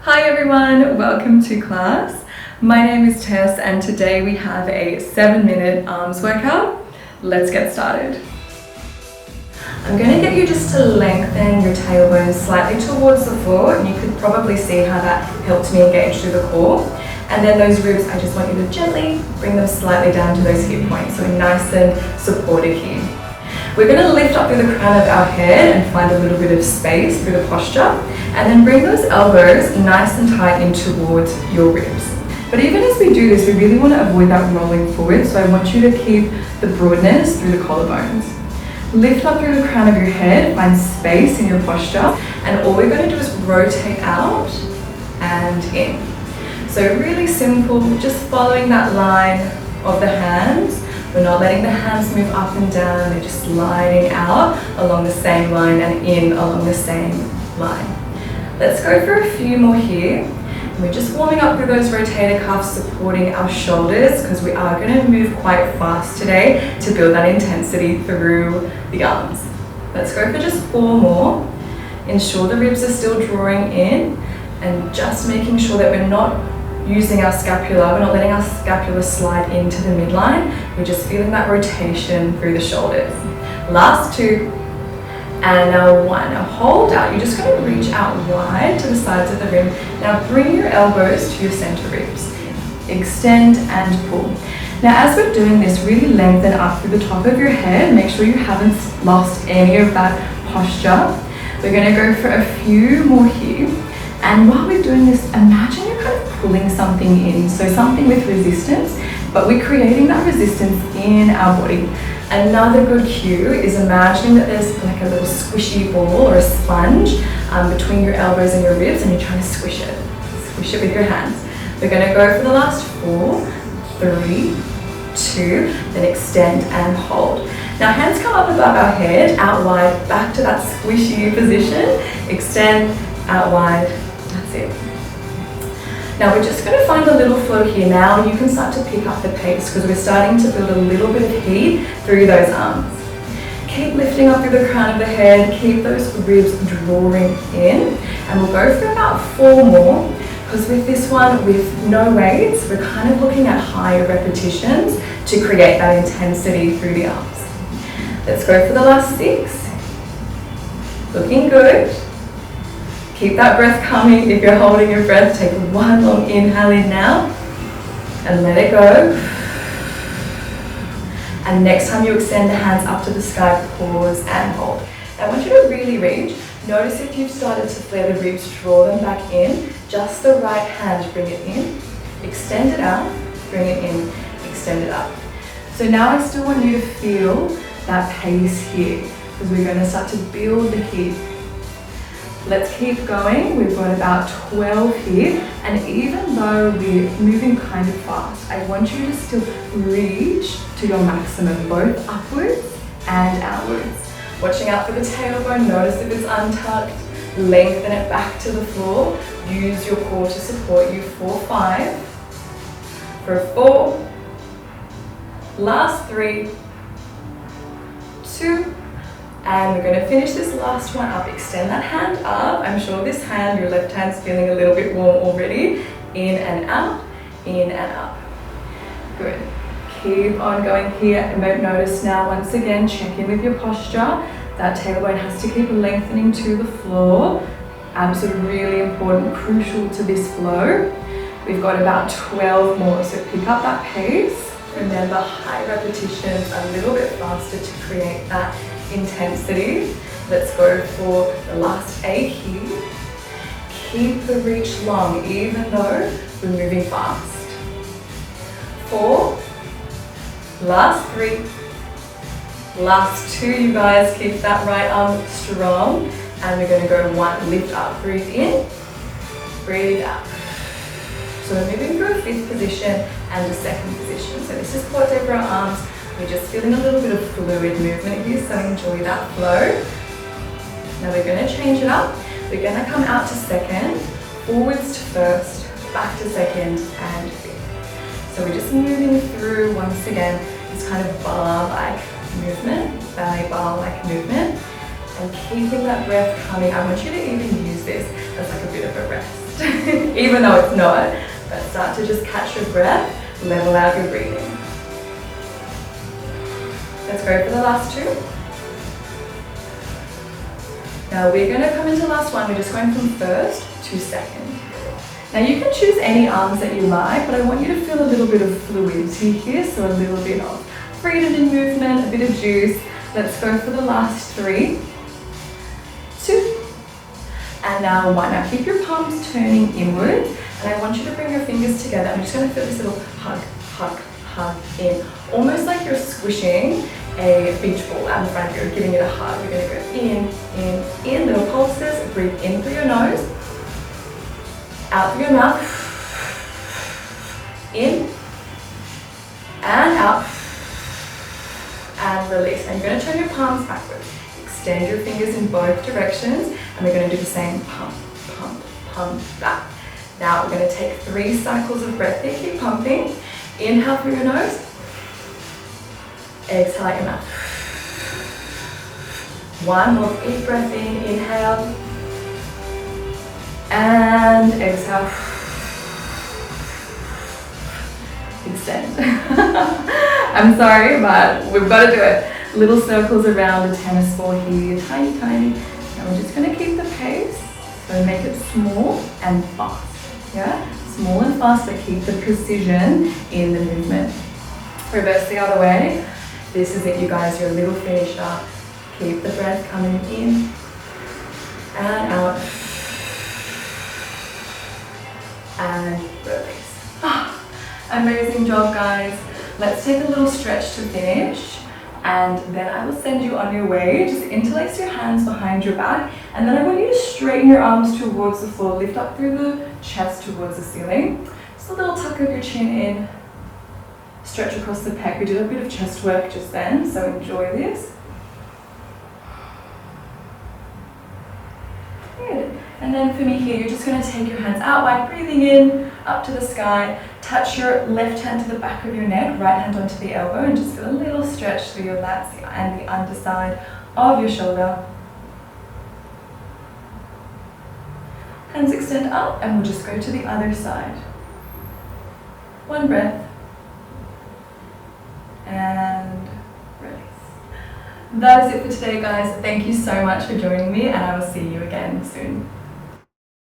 Hi everyone, welcome to class. My name is Tess and today we have a 7-minute arms workout. Let's get started. I'm going to get you just to lengthen your tailbone slightly towards the floor, and you could probably see how that helped me engage through the core. And then those ribs, I just want you to gently bring them slightly down to those hip points, so we're nice and supported here. We're going to lift up through the crown of our head and find a little bit of space through the posture, and then bring those elbows nice and tight in towards your ribs. But even as we do this, we really want to avoid that rolling forward, so I want you to keep the broadness through the collarbones. Lift up through the crown of your head, find space in your posture, and all we're going to do is rotate out and in. So really simple, just following that line of the hands. We're not letting the hands move up and down, they're just sliding out along the same line and in along the same line. Let's go for a few more here. We're just warming up through those rotator cuffs, supporting our shoulders, because we are going to move quite fast today to build that intensity through the arms. Let's go for just 4 more. Ensure the ribs are still drawing in, and just making sure that we're not using our scapula, we're not letting our scapula slide into the midline, we're just feeling that rotation through the shoulders. Last 2, and now 1. Now hold out, you're just going to reach out wide to the sides of the rim. Now bring your elbows to your center ribs. Extend and pull. Now as we're doing this, really lengthen up through the top of your head, make sure you haven't lost any of that posture. We're going to go for a few more here. And while we're doing this, imagine you're kind of pulling something in, so something with resistance, but we're creating that resistance in our body. Another good cue is imagining that there's like a little squishy ball or a sponge between your elbows and your ribs, and you're trying to squish it with your hands. We're going to go for the last 4, 3, 2, then extend and hold. Now hands come up above our head, out wide, back to that squishy position, extend, out wide. That's it. Now we're just going to find a little flow here. Now you can start to pick up the pace because we're starting to build a little bit of heat through those arms. Keep lifting up through the crown of the head, keep those ribs drawing in, and we'll go for about 4 more, because with this one, with no weights, we're kind of looking at higher repetitions to create that intensity through the arms. Let's go for the last 6. Looking good. Keep that breath coming. If you're holding your breath, take 1 long inhale in now and let it go. And next time you extend the hands up to the sky, pause and hold. Now I want you to really reach. Notice if you've started to flare the ribs, draw them back in. Just the right hand, bring it in. Extend it out, bring it in, extend it up. So now I still want you to feel that pace here, because we're going to start to build the heat. Let's keep going. We've got about 12 here, and even though we're moving kind of fast, I want you to still reach to your maximum, both upwards and outwards. Watching out for the tailbone, notice if it's untucked, lengthen it back to the floor, use your core to support you for 5, for 4, last 3, 2, and we're going to finish this last one up. Extend that hand up. I'm sure this hand, your left hand's feeling a little bit warm already. In and out, in and up. Good. Keep on going here. And notice now, once again, check in with your posture. That tailbone has to keep lengthening to the floor. Absolutely really important, crucial to this flow. We've got about 12 more, so pick up that pace. Remember, high repetitions, a little bit faster to create that intensity. Let's go for the last 8 here. Keep the reach long, even though we're moving fast. 4, last 3, last 2, you guys. Keep that right arm strong, and we're going to go 1, lift up, breathe in, breathe out. So we're moving through a 5th position and a 2nd position. So this is quads over our arms. We're just feeling a little bit of fluid movement here, so enjoy that flow. Now we're going to change it up. We're going to come out to 2nd, forwards to 1st, back to 2nd and 5th. So we're just moving through, once again, this kind of bar-like movement, ballet bar-like movement, and keeping that breath coming. I want you to even use this as like a bit of a rest. fast, even though it's not. But start to just catch your breath, level out your breathing. Let's go for the last two. Now we're going to come into last one. We're just going from first to second. Now you can choose any arms that you like, but I want you to feel a little bit of fluidity here, so a little bit of freedom in movement, a bit of juice. Let's go for the last 3, 2, and now 1. Now keep your palms turning inward, and I want you to bring your fingers together. I'm just going to feel this little hug, hug, hug in, almost like you're squishing a beach ball out in front of you, giving it a hug. We're going to go in, little pulses. Breathe in through your nose, out through your mouth, in, and out, and release. And you're going to turn your palms backwards. Extend your fingers in both directions, and we're going to do the same pump, pump, pump, back. Now we're going to take 3 cycles of breath here. Keep pumping. Inhale through your nose. Exhale out your mouth. 1 more deep breath in. Inhale. And exhale. Extend. I'm sorry, but we've got to do it. Little circles around the tennis ball here, tiny, tiny. And we're just going to keep the pace. So make it small and fast. Yeah? Small and fast, but keep the precision in the movement. Reverse the other way. This is it, you guys. You're a little finisher. Keep the breath coming in and out. And release. Amazing job, guys. Let's take a little stretch to finish, and then I will send you on your way. Just interlace your hands behind your back, and then I want you to straighten your arms towards the floor. Lift up through the chest towards the ceiling. Just a little tuck of your chin in. Stretch across the pec. We did a bit of chest work just then, so enjoy this. Good. And then for me here, you're just going to take your hands out wide, breathing in, up to the sky. Touch your left hand to the back of your neck, right hand onto the elbow, and just feel a little stretch through your lats and the underside of your shoulder. Hands extend up, and we'll just go to the other side. 1 breath. And release. That is it for today, guys. Thank you so much for joining me, and I will see you again soon.